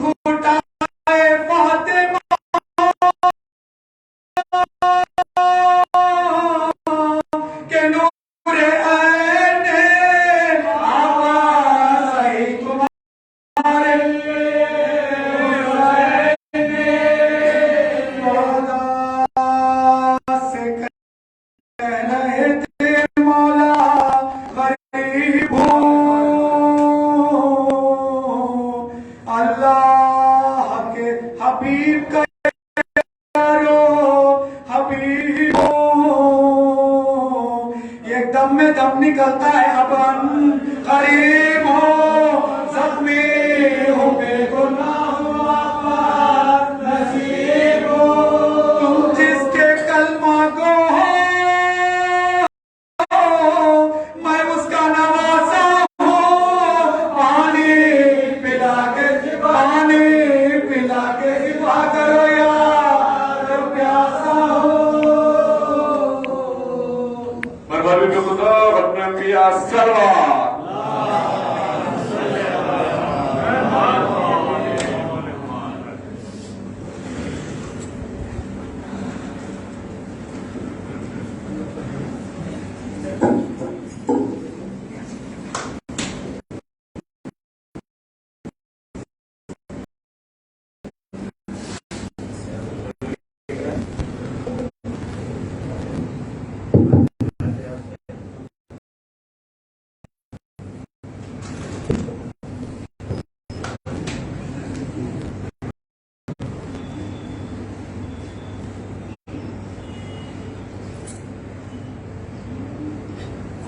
اٹھائے فاطمہ کے نور عین آواز آئی تمہارے مولا سے کہہ رہے تھے مولا غریب ہوں اللہ کے حبیب کا حبیب یہ دم میں دم نکلتا ہے اب ہم غریب ہو زخمی ہو بے گناہ ہو آباد نصیب ہو تم جس کے کلمہ کو میں اس کا نوازا ہوں پانی پلا کے شفا کرو یار پیاسا ہو مرحبا بھی خدا اپنے انبیاء سلوات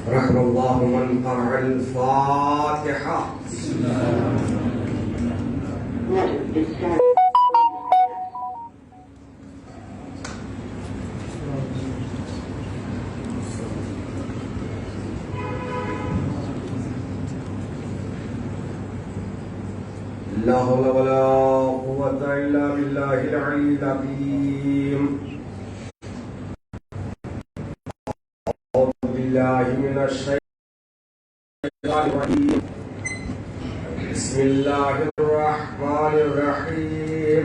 رحم الله من قرأ الفاتحة. لا حول ولا قوة إلا بالله العلي العظيم. من الشيطان الرجيم. بسم الله الرحمن الرحيم.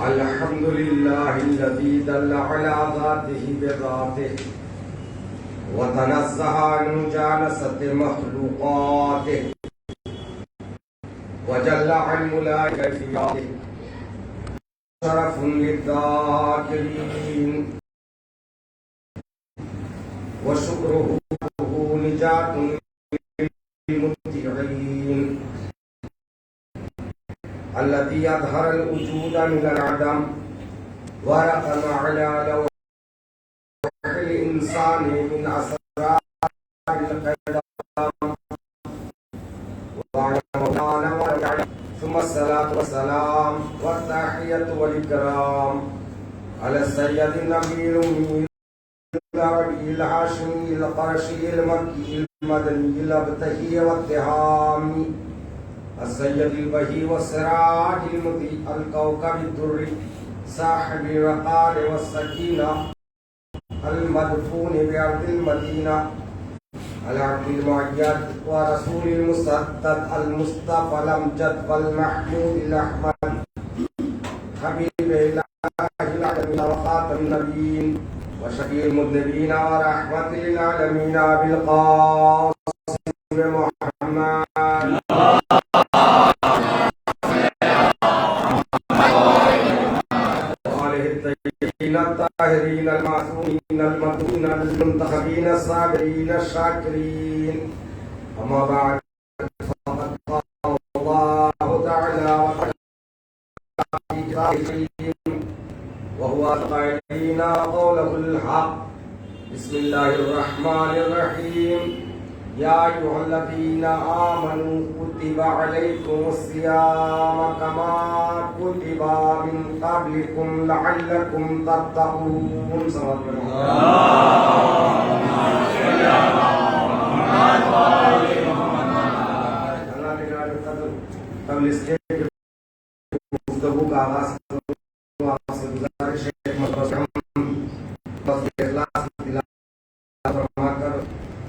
الحمد لله الذي دل على ذاته بذاته وتنزه عن مجانسة مخلوقاته وجل عن ملائكته شرف للذاكرين وشكره نجاة للمطيعين الذي أظهر الوجود من العدم ورقم على لوح الإنسان من أسرار القدم وعلى مولانا وعلى ثم الصلاة والسلام والتحية والإكرام على السيد النبي الأمي العربي الهاشمي القرشي المكي المدني الابتهي والتهامي السيد البهي والسراج المضيء الكوكب الدري صاحب الوقار والسكينة المدفون بأرض المدينة العبد المعيد ورسول المسدد المصطفى الأمجد والمحمود الأحمد حبيب الله العالمين وخاتم النبيين وشفيع المذنبين ورحمة للعالمين بالقاسم محمد وآله الطيبين الطاهرين المعصومين المرضون المنتخبين الصابرين الشاكرين. أما بعد فقد قال الله تعالى في كتابه وهو القائلين قوله الحق. بسم الله الرحمن الرحيم. يا أيها الذين آمنوا كتب عليكم الصيام كما كتب من قبلكم لعلكم تتقون. گفتگو کا آغاز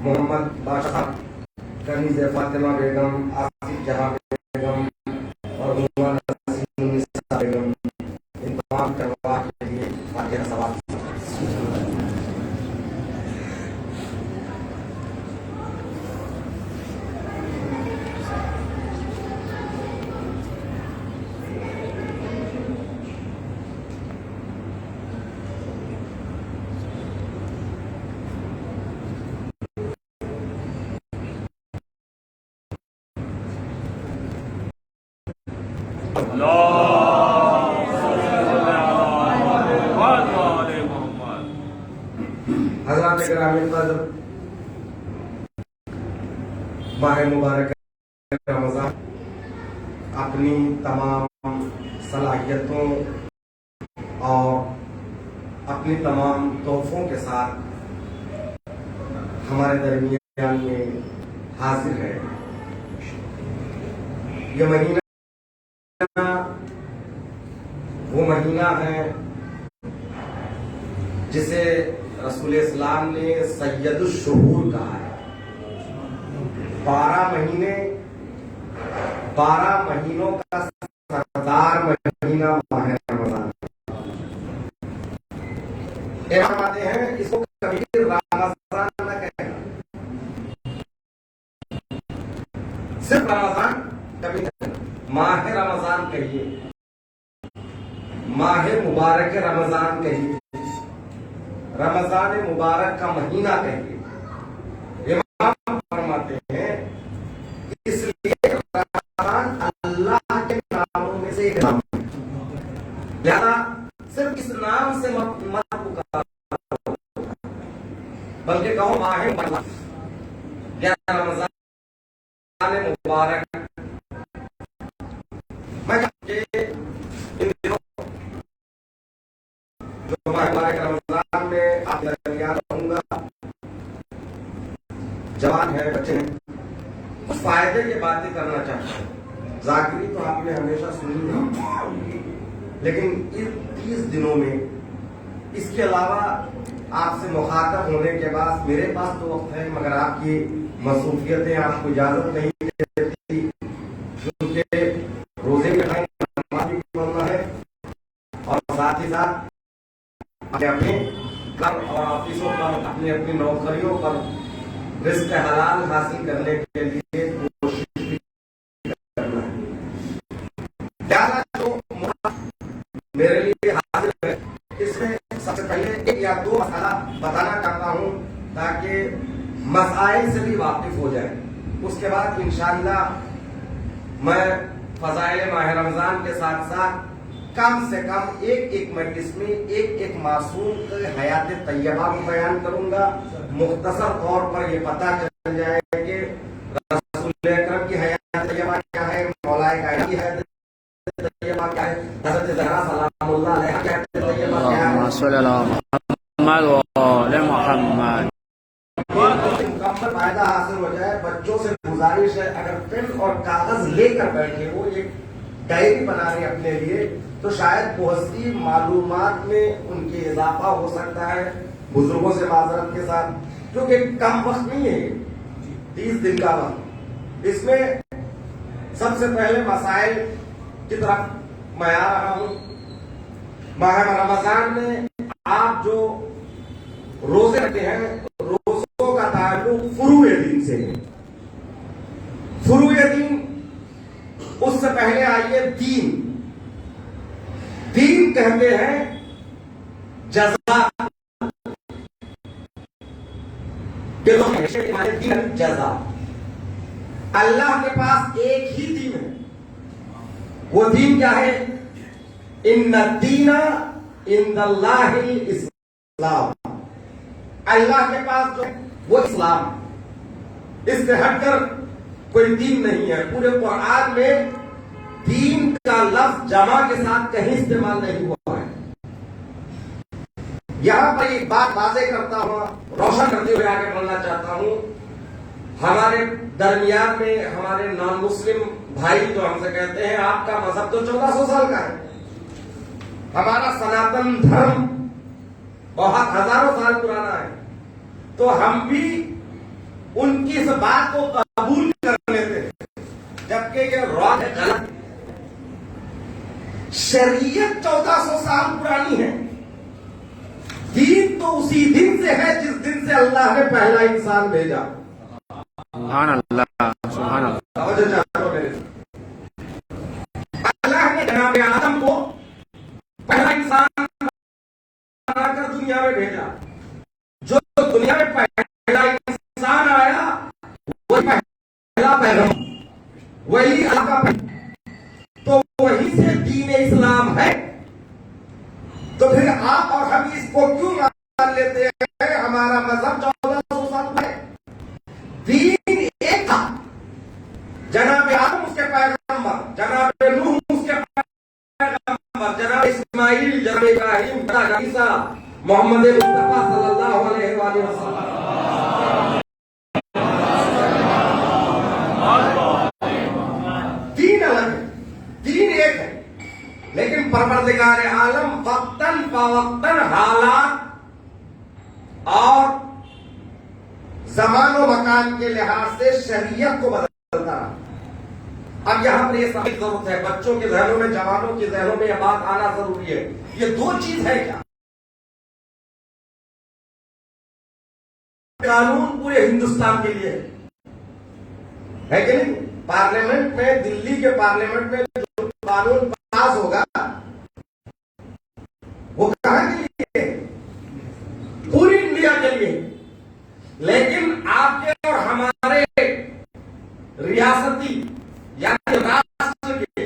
محمد بادشاہ کنیز فاطمہ بیگم آصف جہاں بیگم حضرات گرامی قدر، ماہ مبارک رمضان اپنی تمام صلاحیتوں اور اپنی تمام تحفوں کے ساتھ ہمارے درمیان میں حاضر ہے۔ یہ مہینہ وہ مہینہ ہے جسے رسول اسلام نے سید الشہور کہا ہے۔ 12 مہینوں کا سردار مہینہ ماہ رمضان فرماتے ہیں، اس کو کبھی رمضان نہ کہنا، صرف رمضان کبھی نہیں، ماہ رمضان کہیے، ماہ مبارک رمضان کہیے، رمضان مبارک کا مہینہ کہیے۔ امام فرماتے ہیں اس لیے رمضان اللہ کے ناموں میں سے ایک نام ہے، لہذا صرف اس نام سے مت پکارو، بلکہ کہو ماہ مبارک یا رمضان مبارک۔ میں ان دنوں جو ماہ مبارک رمضان میں آپ کے درمیان رہوں گا، جوان ہے، بچے ہیں، کچھ فائدے کی باتیں کرنا چاہتا ہوں۔ ذاکری تو آپ نے ہمیشہ سنی ہے، لیکن ان 30 دنوں میں اس کے علاوہ آپ سے مخاطب ہونے کے بعد میرے پاس تو وقت ہے، مگر آپ کی مصروفیتیں آپ کو اجازت نہیں دیتی، کیونکہ روزے کے ٹائم نماز بھی پڑھنا ہے اور ساتھ ہی ساتھ اپنے گھر اور آفسوں پر، اپنی نوکریوں پر رزق حلال حاصل کرنے کے لیے کوشش بھی کرنا ہے۔ زیادہ جو میرے لیے حاضر ہے، اس میں سب سے پہلے 1 یا 2 مسئلہ بتانا چاہتا ہوں تاکہ مسائل سے بھی واقف ہو جائے۔ اس کے بعد انشاءاللہ میں فضائل ماہ رمضان کے ساتھ ساتھ کم سے کم ایک مجلس میں ایک معصوم کی حیات طیبہ کو بیان کروں گا۔ مختصر طور پر یہ پتہ چل جائے کہ رسول اکرم کی حیات طیبہ کیا ہے، مولا کائنات کی حیات طیبہ کیا ہے، حضرت زہرا سلام اللہ علیہا کی حیات طیبہ کیا ہے۔ اللهم صل على محمد وآل محمد۔ مکمل فائدہ حاصل ہو جائے، بچوں سے گزارش ہے اگر پین اور کاغذ لے کر بیٹھے وہ ایک ڈائری بنا رہے اپنے لیے تو شاید بہت سی معلومات میں ان کی اضافہ ہو سکتا ہے، بزرگوں سے معذرت کے ساتھ، کیونکہ کم وقت نہیں ہے، 30 دن کا وقت۔ اس میں سب سے پہلے مسائل کی طرف میں آ رہا ہوں۔ ماہ رمضان میں آپ جو روزے رکھتے ہیں، روزوں کا تعلق فروع دین سے ہے۔ فروع دین، اس سے پہلے آئیے دین۔ دین کہتے ہیں جزا، جزا۔ اللہ کے پاس ایک ہی دین ہے، وہ دین کیا ہے؟ ان الدین عند اللہ الاسلام۔ اللہ کے پاس جو ہے وہ اسلام، اس سے ہٹ کر کوئی دین نہیں ہے۔ پورے قرآن میں دین کا لفظ جمع کے ساتھ کہیں استعمال نہیں ہوا ہے۔ یہاں پر ایک بات واضح کرتا ہوں، روشن کرتے ہوئے آگے بڑھنا چاہتا ہوں۔ ہمارے درمیان میں ہمارے نان مسلم بھائی جو ہم سے کہتے ہیں آپ کا مذہب تو 1400 سال کا ہے، ہمارا سناتن دھرم بہت ہزاروں سال پرانا ہے، تو ہم بھی ان کی اس بات کو قبول کر لیتے ہیں، جبکہ یہ رائے ہے غلط۔ شریعت 1400 سال پرانی ہے، دین تو اسی دن سے ہے جس دن سے اللہ نے پہلا انسان بھیجا۔ سبحان اللہ، سبحان اللہ۔ اللہ نے جناب آدم کو پہلا انسان بنا کر دنیا میں بھیجا۔ جو دنیا میں پہلا انسان آیا وہی پہلا پیغمبر، وہی اللہ کا پیغمبر، تو وہی سے کو کیوں مان لیتے ہیں؟ ہمارا مذہب 1400 سال ہے، دین ایک تھا، جناب آدم اس کے پیغمبر، جناب نوح اس کے پیغمبر، جناب اسماعیل، جناب ابراہیم، جناب عیسیٰ، محمد مصطفیٰ صلی اللہ علیہ وآلہ وسلم۔ دین الگ ہے، دین ایک ہے، لیکن پروردگار عالم وقتاً فوقتاً حالات اور زمان و مکان کے لحاظ سے شریعت کو بدلتا رہا۔ اب یہاں پر یہ سمجھ ضرورت ہے، بچوں کے ذہنوں میں، جوانوں کے ذہنوں میں یہ بات آنا ضروری ہے، یہ دو چیز ہے کیا؟ قانون پورے ہندوستان کے لیے ہے کہ نہیں؟ پارلیمنٹ میں، دلی کے پارلیمنٹ میں جو قانون پاس ہوگا وہ کہاں کے لیے؟ پوری انڈیا کے لیے۔ لیکن آپ کے اور ہمارے ریاستی یعنی راشٹر کے،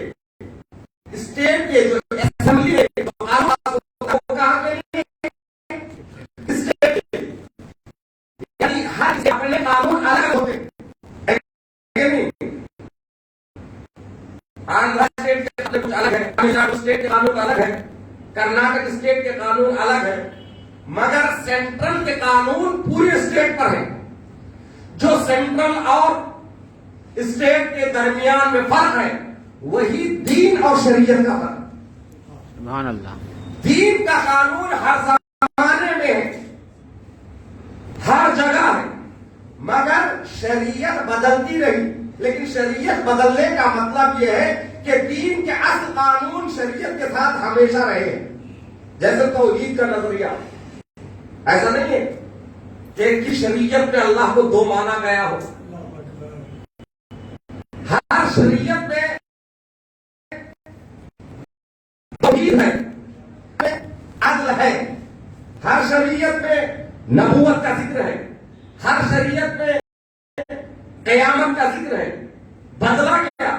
اسٹیٹ کے جو اسمبلی ہے، جو قانون پاس ہوگا وہ کہاں کے لیے؟ اسٹیٹ کے لیے۔ یعنی ہر سے اپنے قانون الگ ہوتے ہیں، آندھرا اسٹیٹ کے قانون کچھ الگ ہے، تمل ناڈو اسٹیٹ کے قانون الگ ہے، کرناٹک اسٹیٹ کے قانون الگ ہے، مگر سینٹرل کے قانون پورے اسٹیٹ پر ہیں۔ جو سینٹرل اور اسٹیٹ کے درمیان میں فرق ہے وہی دین اور شریعت کا فرق ہے۔ سبحان اللہ۔ دین کا قانون ہر زمانے میں ہے، ہر جگہ ہے، مگر شریعت بدلتی رہی۔ لیکن شریعت بدلنے کا مطلب یہ ہے کہ دین کے اصل قانون شریعت کے ساتھ ہمیشہ رہے۔ جیسے توحید کا نظریہ، ایسا نہیں ہے کہ ایک کی شریعت میں اللہ کو دو مانا گیا ہو۔ ہر شریعت میں توحید ہے، عدل ہے، ہر شریعت میں نبوت کا ذکر ہے، ہر شریعت میں قیامت کا ذکر ہے۔ بدلا کیا؟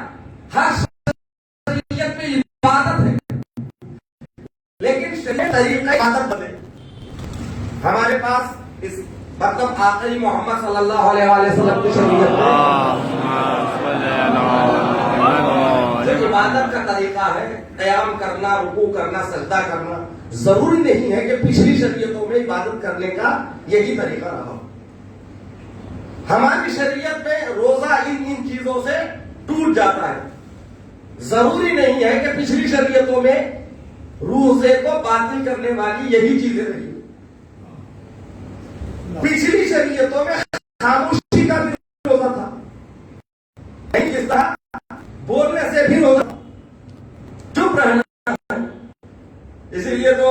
ہر شریعت میں عبادت ہے، لیکن شریعت طریقہ عبادت بدلے۔ ہمارے پاس اس مطلب آخری محمد صلی اللہ علیہ وآلہ وسلم کی شریعت جو عبادت کا طریقہ ہے، قیام کرنا، رکوع کرنا، سجدہ کرنا، ضروری نہیں ہے کہ پچھلی شریعتوں میں عبادت کرنے کا یہی طریقہ رہا ہو۔ ہماری شریعت میں روزہ ان چیزوں سے ٹوٹ جاتا ہے، ضروری نہیں ہے کہ پچھلی شریعتوں میں روزے کو باطل کرنے والی یہی چیزیں رہی۔ پچھلی شریعتوں میں خاموشی کا بھی روزہ تھا، نہیں جس طرح بولنے سے بھی روزہ، چپ رہنا۔ اسی لیے تو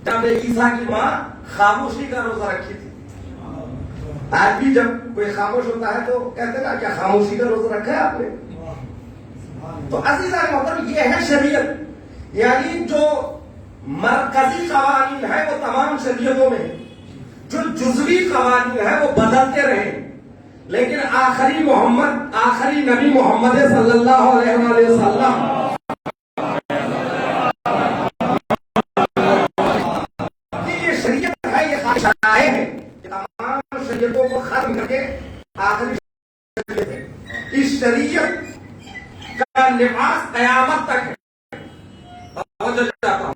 جب عیسیٰ کی ماں خاموشی کا روزہ رکھی تھی۔ آج بھی جب کوئی خاموش ہوتا ہے تو کہتے نا کیا خاموشی کا روزہ رکھا ہے آپ نے؟ تو عزیزان محترم یہ ہے شریعت، یعنی جو مرکزی قوانین ہے وہ تمام شریعتوں میں، جو جزوی قوانین ہے وہ بدلتے رہے، لیکن آخری نبی محمد صلی اللہ علیہ وآلہ وسلم یہ شریعت ہے، یہ خواہش ہے کہ تمام شریعتوں کو ختم کر کے آخری شریعت ہے۔ اس شریعت کا نفاذ قیامت تک ہے۔ توجہ چاہتا ہوں،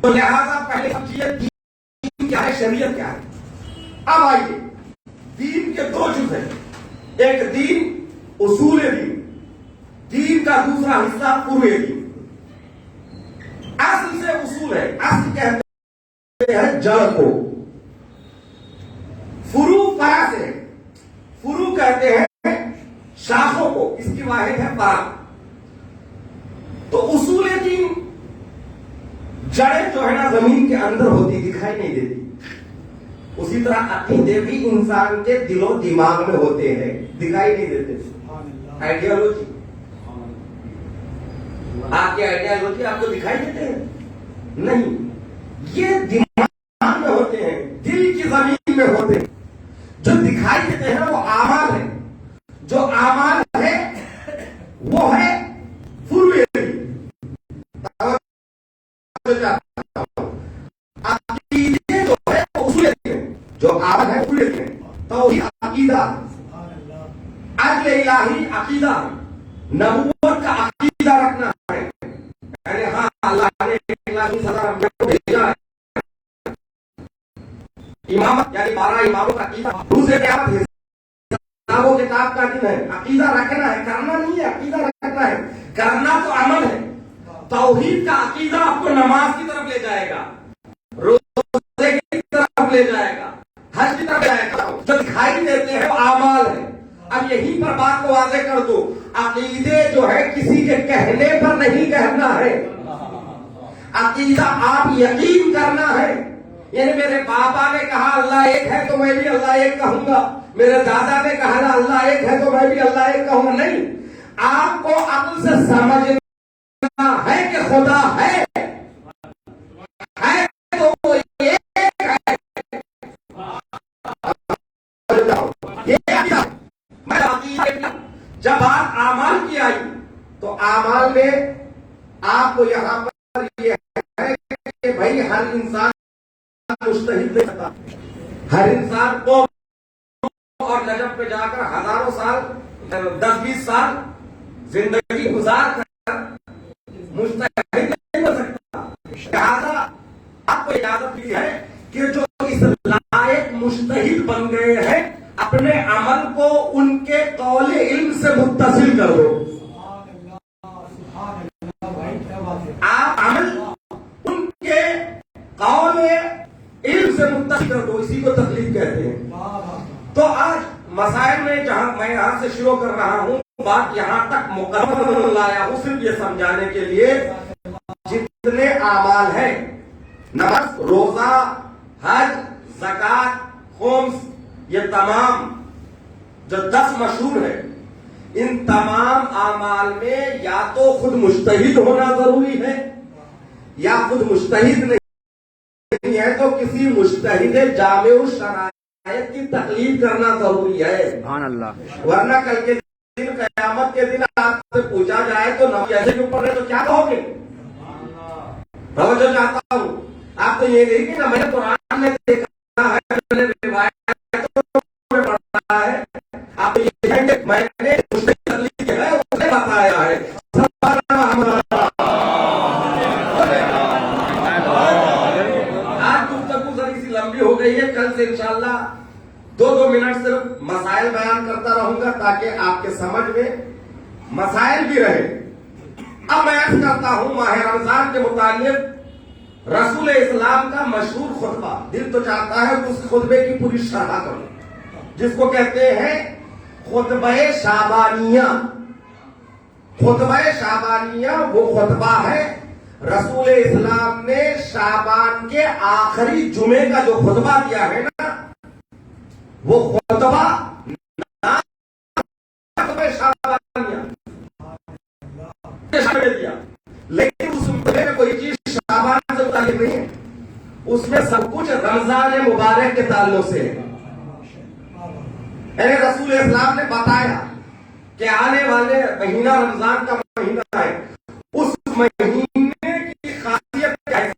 تو لہذا پہلے سمجھیے دین کیا ہے، شریعت کیا ہے۔ اب آئیے، دین کے دو جز ہیں، ایک دین اصول دین کا دوسرا حصہ فروع دین۔ اصل سے اصول ہے، اصل کہتے ہیں جڑ کو، فروع فرع سے، فروع کہتے ہیں شاخوں کو، اس کی واحد ہے فرع۔ تو اصول دین جڑیں جو ہے نا زمین کے اندر ہوتی، دکھائی نہیں دیتی، اسی طرح عقیدے بھی انسان کے دل و دماغ میں ہوتے ہیں، دکھائی نہیں دیتے۔ آئیڈیالوجی، آپ کی آئیڈیالوجی آپ کو دکھائی دیتے ہیں؟ نہیں، یہ دماغ میں ہوتے ہیں، دل کی زمین میں ہوتے ہیں۔ جو دکھائی دیتے ہیں وہ اعمال ہے، جو اعمال ہے وہ ہے فروع۔ عقیدہ الہی عقیدہ ہے، نبوت کا عقیدہ رکھنا ہے، یعنی ہاں اللہ نے 1,20,000 انبیاء کو بھیجا ہے، امامت یعنی 12 اماموں کا عقیدہ، دوسرے قیامت حساب و کتاب کا دن ہے، عقیدہ رکھنا ہے، کرنا نہیں ہے، عقیدہ رکھنا ہے، کرنا تو عمل ہے۔ توحید کا عقیدہ آپ کو نماز کی طرف لے جائے گا، روزے کی طرف لے جائے گا، حج کی طرف جائے گا، جو دکھائی دیتے ہیں وہ اعمال ہے۔ اب یہیں پر بات کو واضح کر دو، عقیدے جو ہے کسی کے کہنے پر نہیں کہنا ہے، عقیدہ آپ یقین کرنا ہے۔ یعنی میرے بابا نے کہا اللہ ایک ہے تو میں بھی اللہ ایک کہوں گا، میرے دادا نے کہا اللہ ایک ہے تو میں بھی اللہ ایک کہوں گا، نہیں، آپ کو عقل سے سمجھنا ہے کہ خدا ہے تو وہ ایک ہے۔ جب آپ اعمال کی آئی تو اعمال میں آپ کو یہاں پر یہ ہے کہ بھائی ہر انسان مجتہد نہیں ہوتا، ہر انسان کو اور نجف پہ جا کر ہزاروں سال 10-20 سال زندگی گزار کر مجتہد نہیں ہو سکتا۔ لہذا آپ کو اجازت دی ہے کہ جو اس لائق مجتہد بن گئے ہیں اپنے عمل کو ان کے قول علم سے متصل کر دو۔ آپ عمل ان کے قول علم سے متصل کر دو، اسی کو تقلید کہتے ہیں۔ تو آج مسائل میں جہاں میں یہاں سے شروع کر رہا ہوں، بات یہاں تک مکمل لایا ہوں صرف یہ سمجھانے کے لیے جتنے اعمال ہیں، نماز، روزہ، حج، زکوٰۃ، خمس، یہ تمام جو 10 مشہور ہے، ان تمام اعمال میں یا تو خود مجتہد ہونا ضروری ہے یا خود مجتہد نہیں ہے تو کسی مجتہد جامع الشرائط کی تقلید کرنا ضروری ہے۔ سبحان اللہ۔ ورنہ کل کے دن قیامت کے دن آپ سے پوچھا جائے تو نبی کے اوپر ہے تو کیا کہو گے؟ توجہ چاہتا ہوں، آپ تو یہ نہیں کہ نا میں نے قرآن میں دیکھا ہے، میں نے روایتوں میں پڑھا ہے، آپ یہ کہیں کہ میں نے مجتہد تقلید ہے اس نے بتایا ہے۔ لمبی ہو گئی ہے، کل سے انشاءاللہ 2 منٹ صرف مسائل بیان کرتا رہوں گا تاکہ آپ کے سمجھ میں مسائل بھی رہے۔ اب میں عرض کرتا ہوں ماہ رمضان کے متعلق رسول اسلام کا مشہور خطبہ، دل تو چاہتا ہے اس خطبے کی پوری شرح کروں، جس کو کہتے ہیں خطبہ شعبانیہ۔ خطبہ شعبانیہ وہ خطبہ ہے رسول اسلام نے شعبان کے آخری جمعے کا جو خطبہ دیا ہے نا، وہ خطبہ شعبانیہ دیا، لیکن اس میں کوئی چیز شعبان سے متعلق نہیں ہے، اس میں سب کچھ رمضان مبارک کے تعلق سے ہے۔ یعنی رسول اسلام نے بتایا کہ آنے والے مہینہ رمضان کا مہینہ ہے، اس مہینے کی خاصیت کیا ہے؟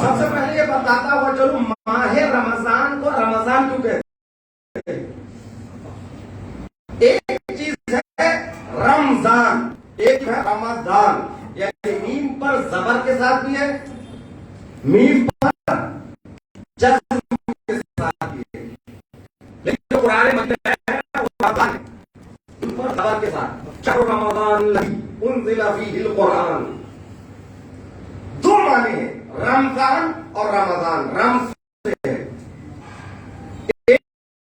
سب سے پہلے یہ بتاتا ہوا چلو ماہ رمضان کو رمضان کیوں کہتے ہیں؟ ایک چیز ہے رمضان، ایک ہے رمضان، یعنی میم پر زبر کے ساتھ بھی ہے، میم پر جزم کے ساتھ بھی ہے، لیکن جو قرآن مجید ہے وہ رمضان ہے، ان پر زبر کے ساتھ۔ شہر رمضان الذی انزل فیہ القرآن، دو معنی ہیں، رمضان اور رمضان، رمز سے ہے۔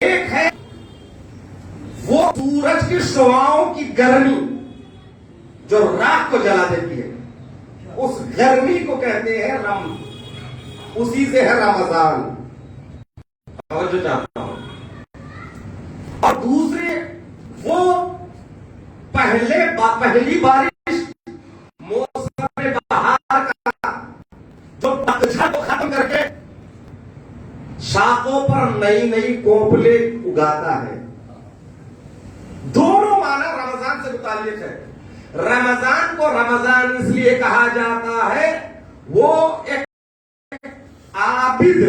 ایک ہے وہ سورج کی شعاؤں کی گرمی جو رات کو جلا دیتی ہے، اس گرمی کو کہتے ہیں رمز، اسی سے ہے رمضان۔ توجہ چاہتا ہوں۔ اور دوسرے وہ پہلی بارش موسم بہار کا جو پتجھڑ کو ختم کر کے نئی نئی کوپلے اگاتا ہے. دونوں معنی رمضان سے متعلق ہے. رمضان کو رمضان اس لیے کہا جاتا ہے وہ ایک عابد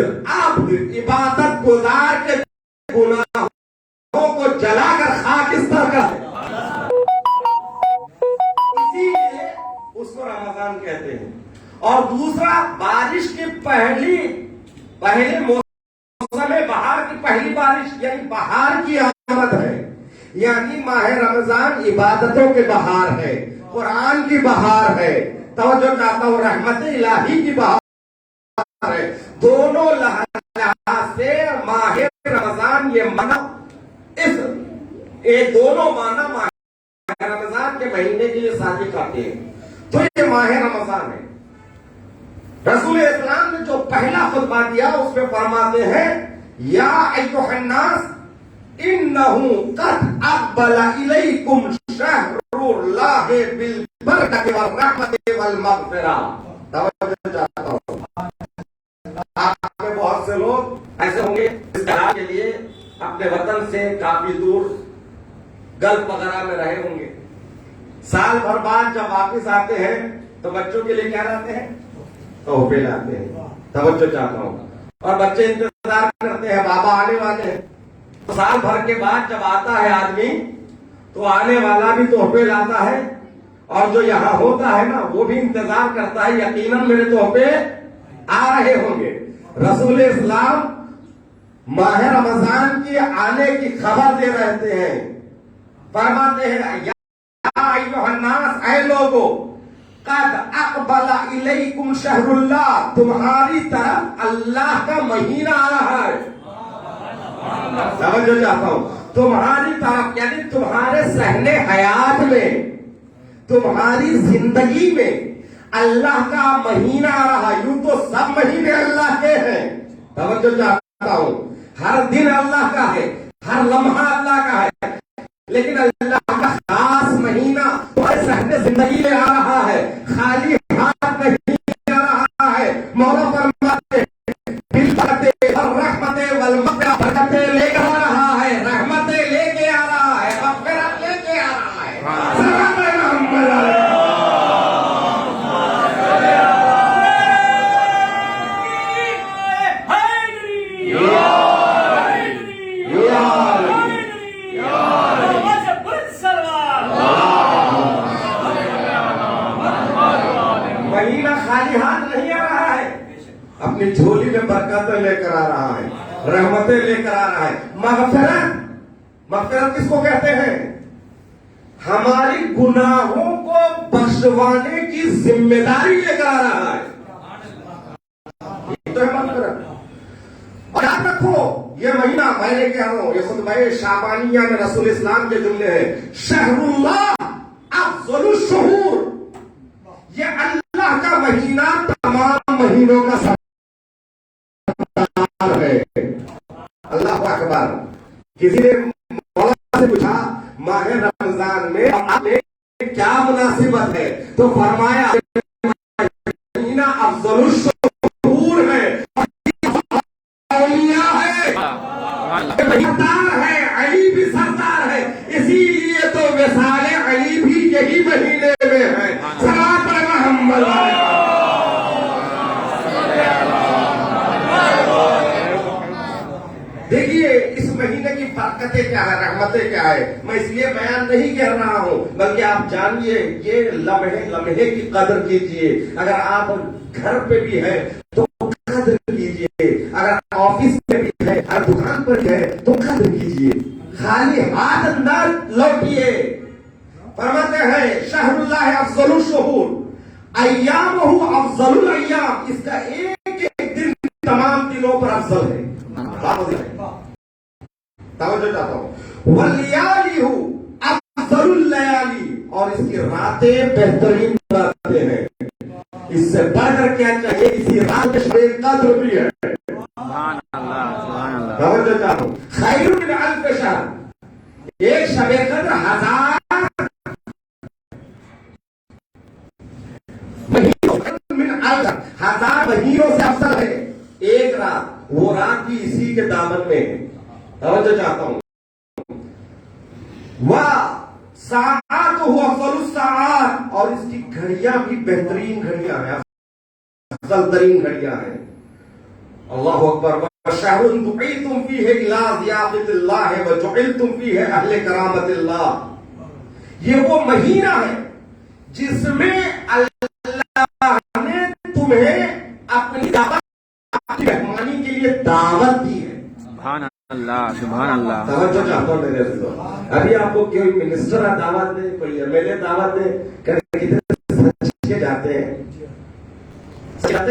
عبادت گزار کے گناہوں کو جلا کر خاکستر کا ہے، اسی لیے اس کو رمضان کہتے ہیں. اور دوسرا بارش کی پہلے موسم بہار کی پہلی بارش یعنی بہار کی آمد ہے. یعنی ماہ رمضان عبادتوں کے بہار ہے، قرآن کی بہار ہے، توجہ چاہتا ہوں رحمت الہی کی بہار ہے. دونوں لحاظ سے ماہ رمضان یہ دونوں معنی ماہ رمضان کے مہینے کے لیے صادق آتے ہیں. تو یہ ماہ رمضان ہے. رسول اسلام نے جو پہلا خطبہ دیا اس میں فرماتے ہیں یا ایھا الناس انہو قد اقبل الیکم شہر اللہ بالبرکۃ والرحمۃ والمغفرہ. توجہ چاہتا ہوں آپ میں بہت سے لوگ ایسے ہوں گے اس طرح کے لیے اپنے وطن سے کافی دور گلف وغیرہ میں رہے ہوں گے. سال بھر بعد جب واپس آتے ہیں تو بچوں کے لیے کیا لاتے ہیں؟ تحفے لاتے ہیں. توجہ چاہتا ہوں. اور بچے انتظار کرتے ہیں بابا آنے والے ہیں. سال بھر کے بعد جب آتا ہے آدمی تو آنے والا بھی تحفے لاتا ہے اور جو یہاں ہوتا ہے نا وہ بھی انتظار کرتا ہے یقیناً میرے تحفے آ رہے ہوں گے. رسول اسلام ماہ رمضان کے آنے کی خبر دے رہتے ہیں. فرماتے ہیں یا ایھا الناس اے لوگو قد اقبل الیکم شہر اللہ تمہاری طرف اللہ کا مہینہ آ رہا ہے. سمجھو چاہتا ہوں تمہاری طرف یعنی تمہارے صحن حیات میں تمہاری زندگی میں اللہ کا مہینہ آ رہا. یوں تو سب مہینے اللہ کے ہیں. توجہ چاہتا ہوں ہر دن اللہ کا ہے، ہر لمحہ اللہ کا ہے، لیکن اللہ کا خاص مہینہ تمہارے صحن زندگی میں آ رہا ہے. خالی ہاتھ نہیں آ رہا ہے. مولا فرماتے بالبرکۃ والرحمۃ والمغفرہ برکتیں لے کر آ رہا ہے، رحمتیں لے کے آ رہا ہے، مغفرت لے کے آ رہا ہے. مہینہ خالی ہاتھ نہیں آ رہا ہے، اپنی جھولی میں برکتیں لے کر آ رہا ہے، رحمتیں لے کر آ رہا ہے. مغفرت کس کو کہتے ہیں؟ ہماری گناہوں کو بخشوانے کی ذمہ داری لے کر آ رہا ہے. یہ تو ہے مغفرت. اور یاد رکھو یہ مہینہ میں نے کہہ رہا ہوں یہ خطبہ شعبانیہ میں رسول اسلام کے جملے ہیں. شہر اللہ افضل الشہور، یہ اللہ کا مہینہ تمام مہینوں کا سردار ہے. اللہ اکبر. کسی نے مولا سے پوچھا ماہ رمضان میں آپ نے کیا مناسبت ہے تو فرمایا مہینہ افضل الشہور ہے، سردار ہے، علی بھی سردار ہے. اسی لیے تو وصال علی بھی یہی مہینے میں ہے. صلوات محمد. دیکھیے اس مہینے کی برکتیں کیا ہے، رحمتیں کیا ہے. میں اس لیے بیان نہیں کر رہا ہوں بلکہ آپ جانیے یہ لمحے کی قدر کیجئے. اگر آپ گھر پہ بھی ہے تو قدر کیجئے، اگر آفس میں بھی ہے، اگر دکان پر بھی ہے تو قدر کیجئے. خالی ہاتھ اندر لوٹیے. فرماتے ہیں شہر اللہ افضل الشہور ایامہ افضل الایام، اس کا ایک ایک دن تمام دنوں پر افضل ہے. توجہ چاہتا ہوں. ولیالہ افضل اللیالی، اور اس کی راتیں بہترین راتیں ہیں. اس سے بڑھ کر کیا چاہیے؟ اسی رات کے شب قدر بھی ہے. توجہ چاہتا ہوں. خیر من الف شہر، ایک شب قدر ہزار مہینوں سے افضل ہے. ایک رات، وہ رات بھی اسی کے دامن میں توجہ چاہتا ہوں. ساعات ہوا افضل الساعات، اور اس کی گھڑیاں بھی بہترین گھڑیاں ہیں، افضل ترین گھڑیاں ہیں. اللہ اکبر. شہر دعیتم فیہ الی ضیافت اللہ وجعلتم فیہ اہل کرامت اللہ. یہ وہ مہینہ ہے جس میں اللہ نے تمہیں اپنی مہمانی کے لیے دعوت دی ہے. سبحان اللہ سبحان اللہ. توجہ چاہتا ہوں میرے عزیزو. ابھی آپ کو کوئی منسٹر دعوت دے، کوئی ایم ایل اے دعوت دے، کتنے سچے جاتے ہیں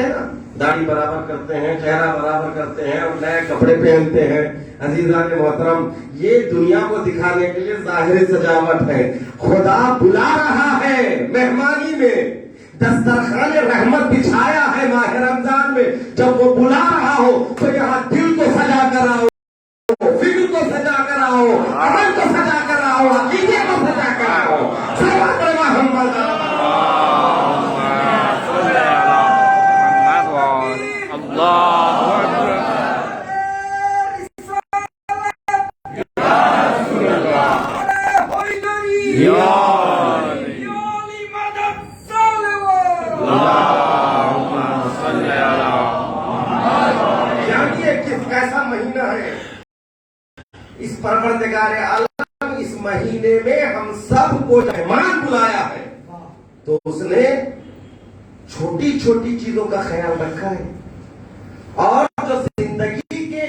نا، داڑھی برابر کرتے ہیں، چہرہ برابر کرتے ہیں، اور نئے کپڑے پہنتے ہیں. عزیزان محترم، یہ دنیا کو دکھانے کے لیے ظاہری سجاوٹ ہے. خدا بلا رہا ہے مہمانی میں، دسترخوان رحمت بچھایا ہے ماہ رمضان میں. جب وہ بلا رہا ہو تو یہاں دل کو سجا کر آؤ، فکر کو سجا کر آؤ، عمل کو سجا کر آؤ، عقیدے کو سجا کر آؤ. کیسا مہینہ ہے اس پروردگار عالم. اس مہینے میں ہم سب کو مہمان بلایا ہے تو اس نے چھوٹی چھوٹی چیزوں کا خیال رکھا ہے، اور جو زندگی کے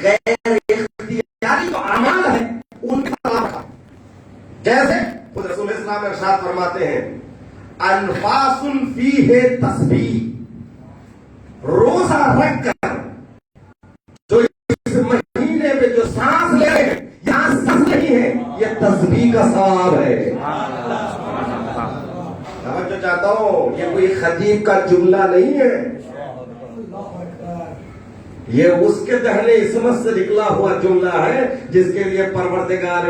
غیر اختیاری جو اعمال ہیں ان کا رکھا. جیسے خود رسول اسلام ارشاد فرماتے ہیں انفاس فیہ تسبیح. روزہ رکھ کر جو اس مہینے میں جو سانس لے رہے ہیں، یہاں سانس نہیں ہے، یہ تسبیح کا ثواب ہے. توجہ چاہتا ہوں، یہ کوئی خطیب کا جملہ نہیں ہے، یہ اس کے دہن عصمت سے نکلا ہوا جملہ ہے جس کے لیے پروردگار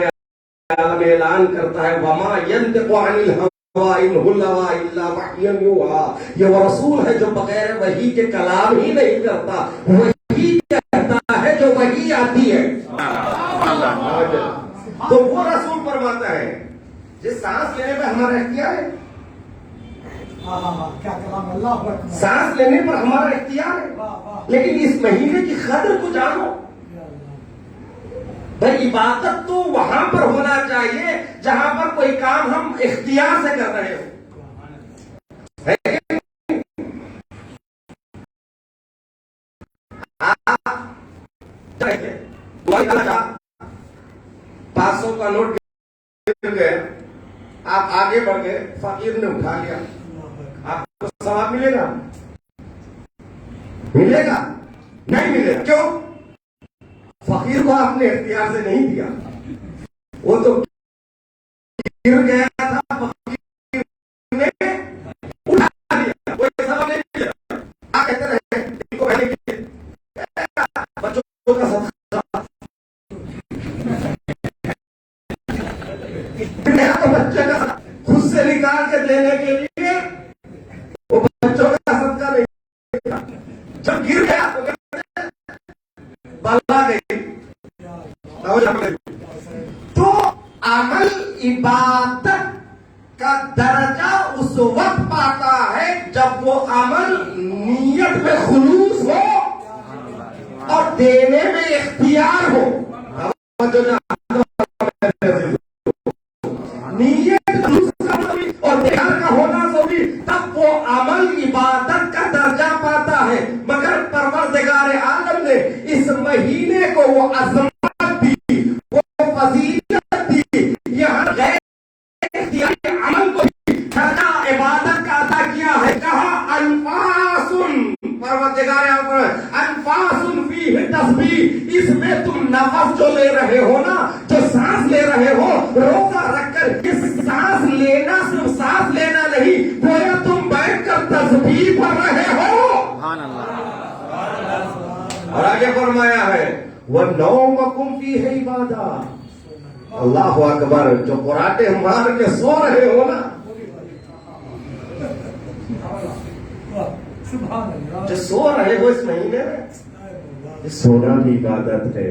عالم اعلان کرتا ہے وما ينطق عن الهوى ان هو الا وحي يوحى. یہ وہ رسول ہے جو بغیر وحی کے کلام ہی نہیں کرتا، وحی کہتا ہے جو وحی آتی ہے. تو وہ رسول فرماتا ہے جس سانس لینے میں ہمارا اختیار ہے، سانس لینے پر ہمارا اختیار ہے، لیکن اس مہینے کی قدر کو جانو. بھائی عبادت تو وہاں پر ہونا چاہیے جہاں پر کوئی کام ہم اختیار سے کر رہے ہو. $500 کا نوٹ گر گیا، آپ آگے بڑھ گئے، فقیر نے اٹھا لیا، آپ کو ثواب ملے گا؟ ملے گا؟ نہیں ملے گا. کیوں؟ فقیر کو آپ نے اختیار سے نہیں دیا، وہ تو گر گیا تھا، فقیر نے اٹھا لیا، کوئی ثواب نہیں ملے گا. آپ کہتے رہے ان کو کہنے کے بچوں کا صدقہ بچے کا خود سے نکال کے دینے کے لیے وہ بچوں کا صدقہ نہیں. جب گر گیا تو بلا گئی. تو عمل عبادت کا درجہ اس وقت پاتا ہے جب وہ عمل نیت میں خلوص ہو اور دینے میں اختیار ہو. نیت اور دیار کا ہونا ضروری، تب وہ عمل عبادت کا درجہ پاتا ہے. مگر پروردگار عالم نے اس مہینے کو وہ عظمت دی، وہ فضیلت دی، یہاں غیر اختیاری عمل کو درجہ عبادت کا عطا کیا ہے. کہا انفاس، پروردگار انفاس فیہ تسبیح. اس میں تم نفس جو لے رہے ہو نا، جو سانس لے رہے ہو، روزہ رکھ کر اس سانس لینا صرف سانس لینا نہیں، گویا تم بیٹھ کر تسبیح پڑھ رہے ہو. اور آگے فرمایا ہے وَنَوْمَكُمْ فِيهِ عِبَادَةٌ. اللہ اکبر. جو قراٹے مار کے سو رہے ہو نا، جو سو رہے ہو اس مہینے میں، یہ سونا بھی عبادت ہے.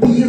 20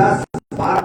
10-12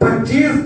25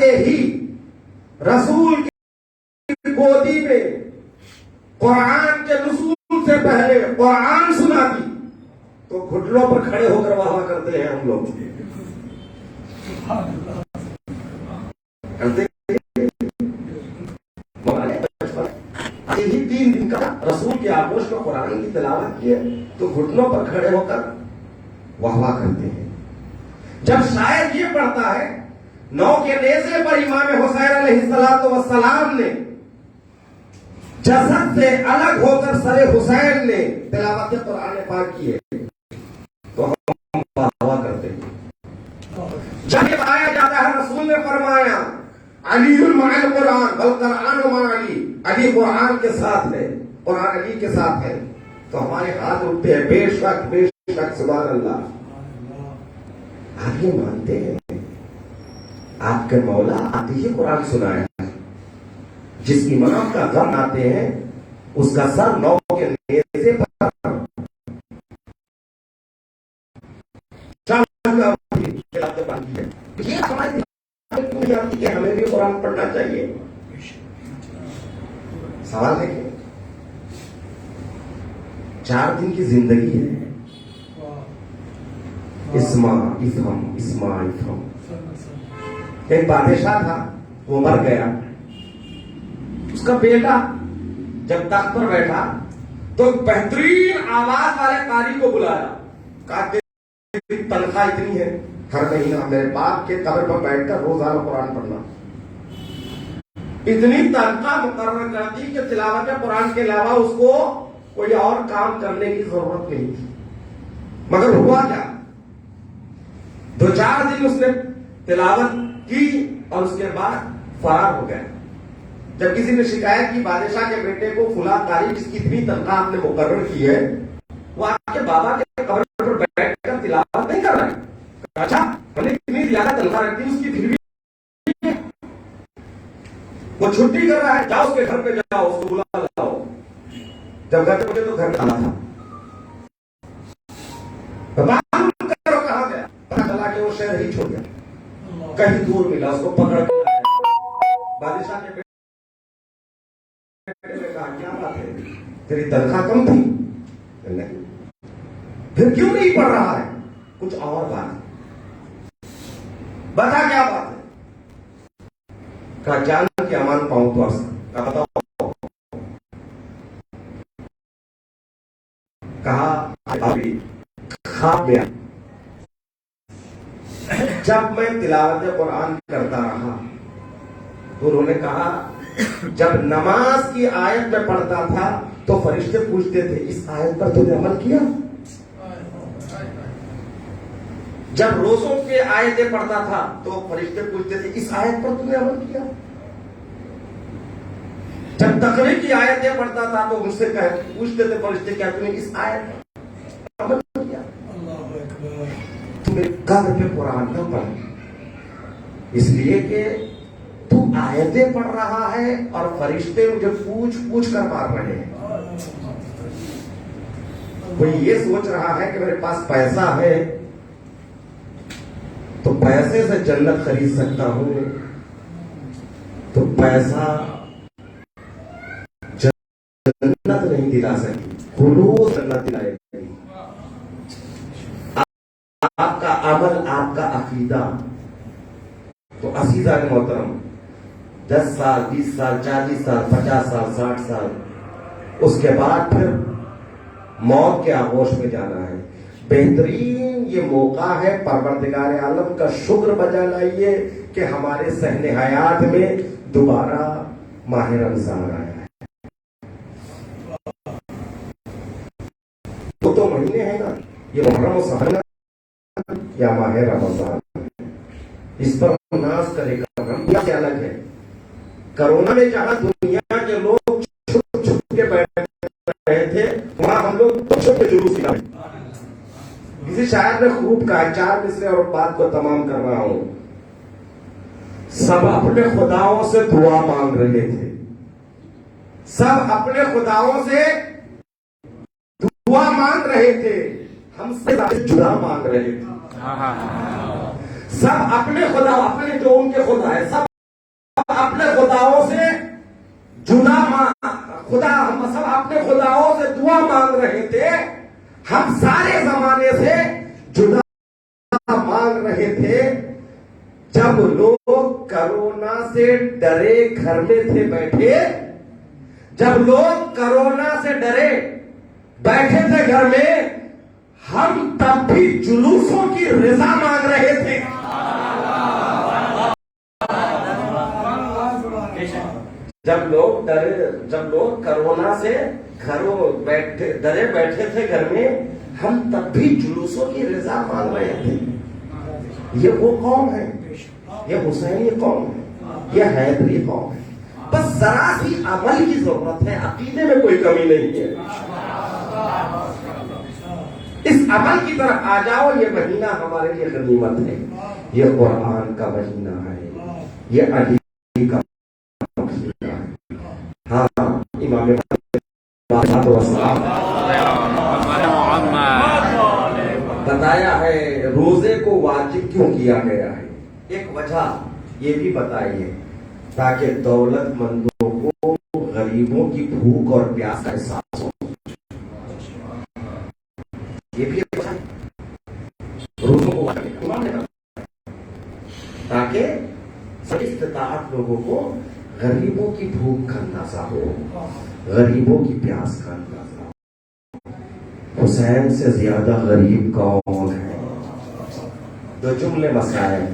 سے ہی رسول کی گودی میں قرآن کے نزول سے پہلے قرآن سنا دی تو گھٹنوں پر کھڑے ہو کر واہ کرتے ہیں ہم لوگ. یہی 3 دن کا رسول کی آغوش میں قرآن کی تلاوت کی ہے تو گھٹنوں پر کھڑے ہو کر واہ کرتے ہیں. جب شاعر یہ پڑھتا ہے 9 کے نیزے پر امام حسین علیہ السلام نے جسد سے الگ ہو کر سر حسین نے تلاوت قرآن پاک کی ہے تو ہم واہ کرتے ہیں. جب یہ آیا جاتا ہے رسول نے فرمایا علی مع القرآن والقرآن مع علی، علی قرآن کے ساتھ ہے، قرآن علی کے ساتھ ہے، تو ہمارے ہاتھ اٹھتے ہیں. بے شک سبحان اللہ. آپ یہ مانتے ہیں آپ کے مولا آتے ہی قرآن سنایا ہے. جس امام کا غم آتے ہیں اس کا سر 9 کے نیزے پر یہ ہماری ہمیں بھی قرآن پڑھنا چاہیے. سوال ہے کہ 4 دن کی زندگی ہے. اسما ایک بادشاہ تھا، وہ مر گیا. اس کا بیٹا جب تخت پر بیٹھا تو بہترین آواز والے قاری کو بلایا، کہا کہ تنخواہ اتنی ہے، ہر مہینہ میرے باپ کے قبر پر بیٹھ کر روزانہ قرآن پڑھنا. اتنی تنخواہ مقرر کر دی کہ تلاوت قرآن کے علاوہ اس کو کوئی اور کام کرنے کی ضرورت نہیں تھی. مگر ہوا کیا، 2-4 دن اس نے تلاوت کی اور اس کے بعد فرار ہو گیا. جب کسی نے شکایت کی بادشاہ کے بیٹے کو فلاں قاری جس کی اتنی تنخواہ آپ نے مقرر کی ہے وہ آپ کے بابا کے قبر پر بیٹھ کر تلاوت نہیں کر رہا ہے. اچھا ہم نے اتنی زیادہ تنخواہ رکھی اس کی پھر بھی وہ چھٹی کر رہا ہے، جاؤ اس کے گھر پہ جاؤ، اس کو بلا لاؤ. جب گھر پہ تو گھر کھانا تھا، کرو کہاں گیا، پتا چلا کہ وہ شہر ہی چھوڑ گیا، کہیں دور ملا. اس کو پکڑ کے بادشاہ کے بیٹے نے کہا کیا بات ہے، تیری تنخواہ کم تھی؟ نہیں. پھر کیوں نہیں پڑھ رہا ہے؟ کچھ اور بات بتا، کیا بات ہے؟ کہا جان کے امان پاؤں تو کہا بتاؤ. کہا ابھی خواب میں جب میں تلاوت قرآن کرتا رہا تو انہوں نے کہا جب نماز کی آیت میں پڑھتا تھا تو فرشتے پوچھتے تھے اس آیت پر تم نے عمل کیا. جب روزوں کے آیتیں پڑھتا تھا تو فرشتے پوچھتے تھے اس آیت پر تم نے عمل کیا. جب تقوی کی آیتیں پڑھتا تھا تو مجھ سے پوچھتے تھے فرشتے کیا تم نے اس آیت پر عمل کیا. تمہیں قبر پہ قرآن نہ پڑھ، اس لیے کہ تو آیتیں پڑھ رہا ہے اور فرشتے مجھے پوچھ پوچھ کر مار رہے ہیں. کوئی یہ سوچ رہا ہے کہ میرے پاس پیسہ ہے تو پیسے سے جنت خرید سکتا ہوں، تو پیسہ جنت نہیں دلا سکتی، خلوص جنت دلائے گی. آپ کا عمل، آپ کا عقیدہ. تو عزیزان محترم 10 سال 20 سال 40 سال 50 سال 60 سال اس کے بعد پھر موت کے آغوش میں جانا ہے. بہترین یہ موقع ہے پروردگار عالم کا شکر بجا لائیے کہ ہمارے صحن حیات میں دوبارہ ماہ رمضان آیا ہے. تو مہینے ہیں نا، یہ محرم و سفر یا ماہ رمضان، اس پر ناز کرے گا. ہم سے الگ ہے. کرونا میں جہاں دنیا کے لوگ چھپ چھپ کے بیٹھ رہے تھے وہاں ہم لوگ چھپ کے جلوس نکالے. کسی شاعر نے خوب کہا، 4 مصرے اور بات کو تمام کر رہا ہوں. سب اپنے خداؤں سے دعا مانگ رہے تھے، سب اپنے خداؤں سے دعا مانگ رہے تھے، ہم سے جدا مانگ رہے تھے. سب اپنے خدا، اپنے جو ان کے خدا ہے، سب اپنے خداؤں سے ہم سب اپنے خداؤں سے دعا مانگ رہے تھے، ہم سارے زمانے سے جدا مانگ رہے تھے. جب لوگ کرونا سے ڈرے گھر میں تھے بیٹھے، جب لوگ کرونا سے ڈرے بیٹھے تھے گھر میں، ہم تب بھی جلوسوں کی رضا مانگ رہے تھے. جب لوگ کرونا سے ڈرے بیٹھے تھے گھر میں، ہم تب بھی جلوسوں کی رضا مانگ رہے تھے. یہ وہ قوم ہے، یہ حسینی قوم ہے، یہ حیدری قوم ہے. بس ذرا سی عمل کی ضرورت ہے، عقیدے میں کوئی کمی نہیں ہے. اس عمل کی طرف آ جاؤ. یہ مہینہ ہمارے لیے غنیمت ہے، یہ قرآن کا مہینہ ہے، یہ علی کا مہینہ ہے. ہاں، امام بتایا ہے روزے کو واجب کیوں کیا گیا ہے. ایک وجہ یہ بھی بتائیے تاکہ دولت مندوں کو غریبوں کی بھوک اور پیاس کا احساس ہو. یہ بھی ایک وجہ روزوں کو تاکہ استطاعت لوگوں کو غریبوں کی بھوک کا اندازہ ہو، غریبوں کی پیاس کا اندازہ ہو. حسین سے زیادہ غریب کون ہے؟ دو جملے مسائل.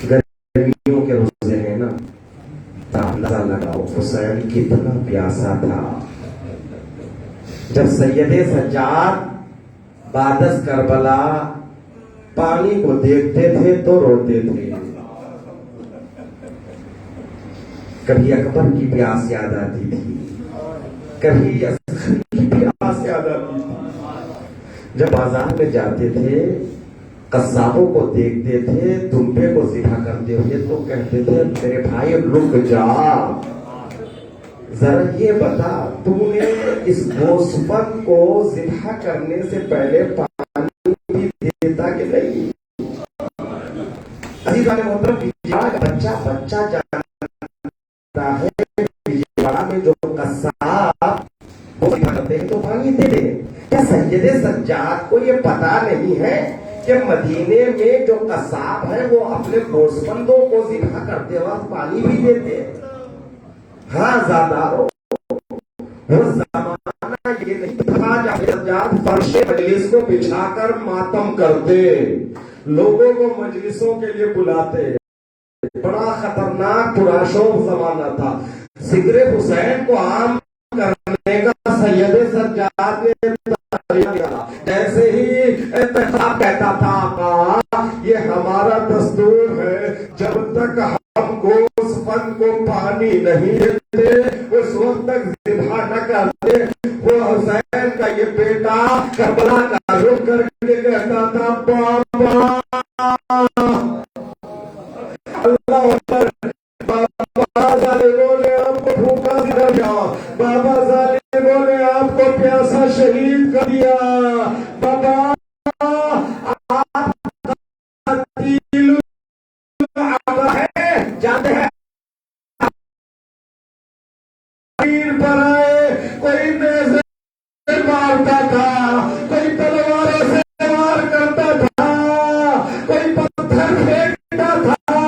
گرمیوں کے روزے ہیں نا، اندازہ لگاؤ حسین کتنا پیاسا تھا. جب سید سجاد بادس کربلا پانی کو دیکھتے تھے تو روتے تھے. کبھی اکبر کی پیاس یاد آتی تھی، کبھی اصغر کی پیاس یاد آتی تھی. جب بازار میں جاتے تھے قصابوں کو دیکھتے تھے دمبے کو ذبح کرتے ہوئے تو کہتے تھے میرے بھائی رک جا، ذرا یہ بتا تو نے اس گوسفند کو ذبح کرنے سے پہلے پانی بھی دیتا کہ نہیں. عزیزان محترم، بچہ جانتا ہے بڑا میں جو قصاب وہ ذبح کرتے ہیں تو پانی دے دیں. کیا سید سجاد کو یہ پتا نہیں ہے کہ مدینے میں جو قصاب ہے وہ اپنے گوسفندوں کو ذبح کرتے وقت پانی بھی دیتے ہیں؟ ہاں زادارو، وہ زمانہ یہ نہیں تھا جب سجاد فرش مجلس کو بچھا کر ماتم کرتے، لوگوں کو مجلسوں کے لیے بلاتے. بڑا خطرناک پراشوب زمانہ تھا. ذکر حسین کو عام کرنے کا سید سجاد نے جیسے ہی انتخاب کہتا تھا آقا یہ ہمارا دستور ہے، جب تک ہم گوسفند کو پانی نہیں دیتے اس وقت تک ذبح نہ کرتے. وہ حسین کا یہ بیٹا کربلا کا رخ کر کے کہتا تھا بابا اللہ اکبر، بابا ظالموں نے آپ کو بھوکا دیا گیا، بابا ظالموں نے آپ کو پیاسا شہید کر دیا، بابا آپ کا دل ہے جاتے ہیں پر آئے. کوئی نیزے مارتا تھا، کوئی تلواروں سے وار کرتا تھا، کوئی پتھر پھینکتا تھا.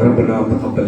ربنا تقبل